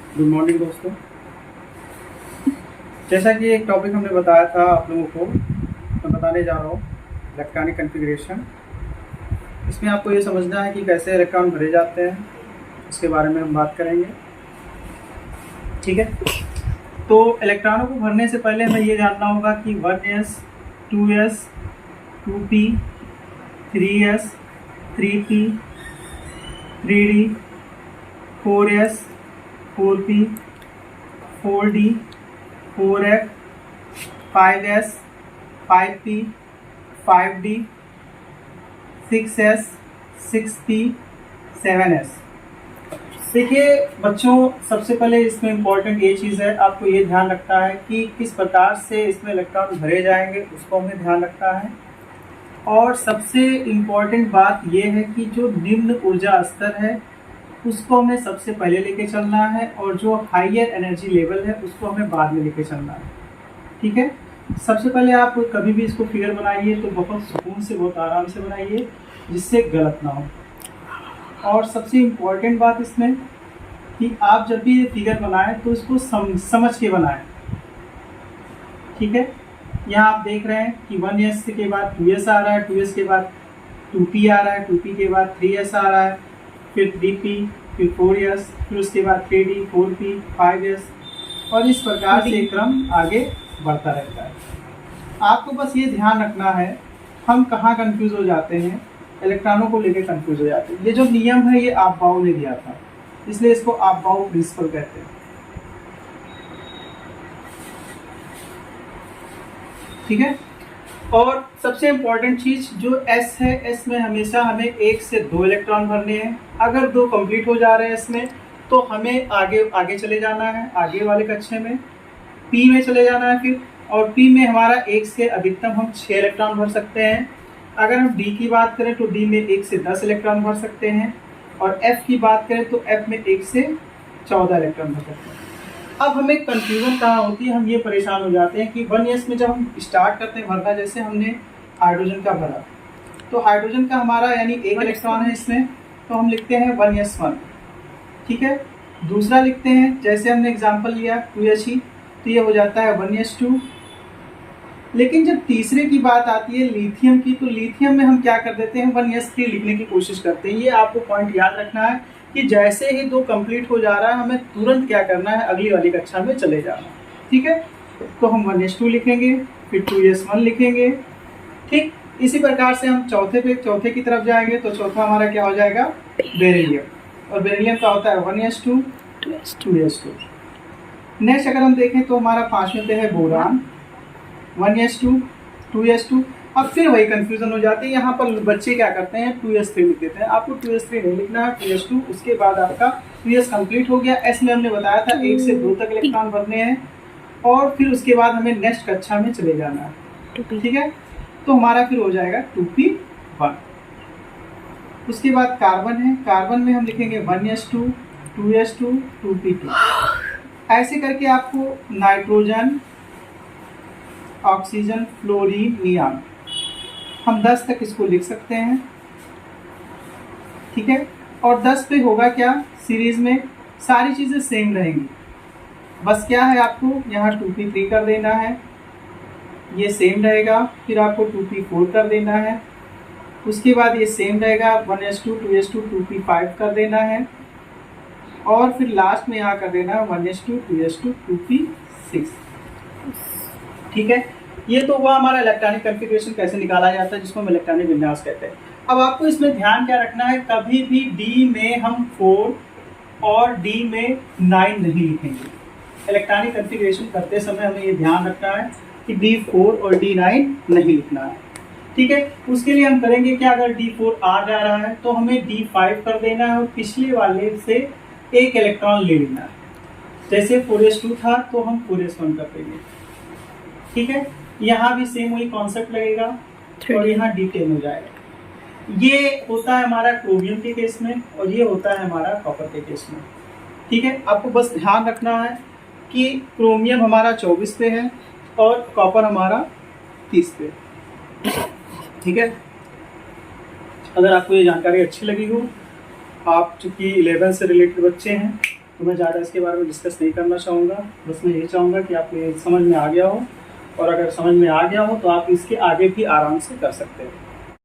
Good morning दोस्तों। जैसा कि एक टॉपिक हमने बताया था आप लोगों को, मैं बताने जा रहा हूँ इलेक्ट्रॉनिक कॉन्फ़िगरेशन। इसमें आपको ये समझना है कि कैसे इलेक्ट्रॉन भरे जाते हैं, इसके बारे में हम बात करेंगे। ठीक है, तो इलेक्ट्रॉनों को भरने से पहले हमें ये जानना होगा कि 1s 2s 2p 3s 3p 3d 4s 4p 4d 4f 5s 5p 5d 6s 6p 7s। देखिए बच्चों, सबसे पहले इसमें इम्पोर्टेंट ये चीज़ है, आपको ये ध्यान रखना है कि किस प्रकार से इसमें इलेक्ट्रॉन भरे जाएंगे, उसको हमें ध्यान रखना है। और सबसे इम्पोर्टेंट बात ये है कि जो निम्न ऊर्जा स्तर है उसको हमें सबसे पहले लेके चलना है, और जो हाइयर एनर्जी लेवल है उसको हमें बाद में लेके चलना है। ठीक है, सबसे पहले आप कभी भी इसको फिगर बनाइए तो बहुत सुकून से, बहुत आराम से बनाइए, जिससे गलत ना हो। और सबसे इम्पोर्टेंट बात इसमें कि आप जब भी ये फिगर बनाएं तो इसको समझ के बनाएं। ठीक है, यहाँ आप देख रहे हैं कि 1s के बाद 2s आ रहा है, 2s के बाद 2p आ रहा है, 2p के बाद 3s आ रहा है, फिर 3p, फिर 4s, फिर उसके बाद 3d 4p 5s, और इस प्रकार से क्रम आगे बढ़ता रहता है। आपको बस ये ध्यान रखना है, हम कहाँ कंफ्यूज हो जाते हैं, इलेक्ट्रॉनों को लेकर कंफ्यूज हो जाते हैं। ये जो नियम है ये आपबाउ ने दिया था, इसलिए इसको आपबाउ प्रिंसिपल कहते हैं। ठीक है, और सबसे इम्पोर्टेंट चीज़ जो S है, S में हमेशा हमें 1 से 2 इलेक्ट्रॉन भरने हैं। अगर 2 कंप्लीट हो जा रहे हैं इसमें तो हमें आगे चले जाना है, आगे वाले कक्षे में P में चले जाना है फिर, और P में हमारा 1 से अधिकतम हम 6 इलेक्ट्रॉन भर सकते हैं। अगर हम D की बात करें तो D में 1 से 10 इलेक्ट्रॉन भर सकते हैं, और F की बात करें तो F में 1 से 14 इलेक्ट्रॉन भर सकते हैं। अब हमें कंफ्यूजन कहाँ होती है, हम ये परेशान हो जाते हैं कि 1s में जब हम स्टार्ट करते हैं भरना, जैसे हमने हाइड्रोजन का भरा, तो हाइड्रोजन का हमारा यानी 1 इलेक्ट्रॉन है इसमें, तो हम लिखते हैं 1s1। ठीक है, दूसरा लिखते हैं, जैसे हमने एग्जाम्पल लिया 2he, तो ये हो जाता है 1s2। लेकिन जब तीसरे की बात आती है लिथियम की, तो लिथियम में हम क्या कर देते हैं 1s3 लिखने की कोशिश करते हैं। ये आपको पॉइंट याद रखना है कि जैसे ही 2 कंप्लीट हो जा रहा है हमें तुरंत क्या करना है, अगली वाली कक्षा में चले जाना। ठीक है, तो हम 1s2 लिखेंगे, फिर 2s1 लिखेंगे। ठीक, इसी प्रकार से हम चौथे की तरफ जाएंगे, तो चौथा हमारा क्या हो जाएगा, बेरिलियम, और बेरिलियम का होता है 1s2 2s2। नेक्स्ट अगर हम देखें तो हमारा 5वें पे है बोरान, 1s2 2s2। अब फिर वही कंफ्यूजन हो जाती है, यहाँ पर बच्चे क्या करते हैं 2s3 लिख देते हैं। आपको 2s3 नहीं लिखना है, 2s2। उसके बाद आपका 2s कंप्लीट हो गया। S में हमने बताया था 1 से 2 तक इलेक्ट्रॉन भरने हैं, और फिर उसके बाद हमें नेक्स्ट कक्षा में चले जाना है। ठीक है, तो हमारा फिर हो जाएगा 2p1। उसके बाद कार्बन है, कार्बन में हम लिखेंगे 1s2 2s2 2p2। ऐसे करके आपको नाइट्रोजन, ऑक्सीजन, फ्लोरीन, नियान, हम 10 तक इसको लिख सकते हैं। ठीक है, और 10 पे होगा क्या, सीरीज में सारी चीज़ें सेम रहेंगी, बस क्या है आपको यहाँ 2p3 कर देना है, ये सेम रहेगा। फिर आपको 2p4 कर देना है, उसके बाद ये सेम रहेगा 1s2 2s2 2p5 कर देना है, और फिर लास्ट में यहाँ कर देना है 1s2 2s2 2p6। ठीक है, ये तो हुआ हमारा इलेक्ट्रॉनिक कॉन्फ़िगरेशन कैसे निकाला जाता है, जिसको हम इलेक्ट्रॉनिक विन्यास कहते हैं। अब आपको इसमें ध्यान क्या रखना है, कभी भी D में हम 4 और D में 9 नहीं लिखेंगे। इलेक्ट्रॉनिक कॉन्फ़िगरेशन करते समय हमें ये ध्यान रखना है कि D4 और D9 नहीं लिखना है। ठीक है, उसके लिए हम करेंगे क्या, अगर D4 आ जा रहा है तो हमें D5 कर देना है, और पिछले वाले से 1 इलेक्ट्रॉन ले लेना है। जैसे 4s2 था तो हम 4s1 कर देंगे। ठीक है, यहाँ भी सेम वही कॉन्सेप्ट लगेगा, और यहाँ D10 हो जाएगा। ये होता है हमारा क्रोमियम के केस में, और ये होता है हमारा कॉपर के केस में। ठीक है, आपको बस ध्यान रखना है कि क्रोमियम हमारा 24 पे है और कॉपर हमारा 30 पे। ठीक है, अगर आपको ये जानकारी अच्छी लगी हो, आप चूँकि 11 से रिलेटेड बच्चे हैं तो मैं ज़्यादा इसके बारे में डिस्कस नहीं करना चाहूँगा। बस मैं यही चाहूँगा कि आपको ये समझ में आ गया हो, और अगर समझ में आ गया हो तो आप इसके आगे भी आराम से कर सकते हो।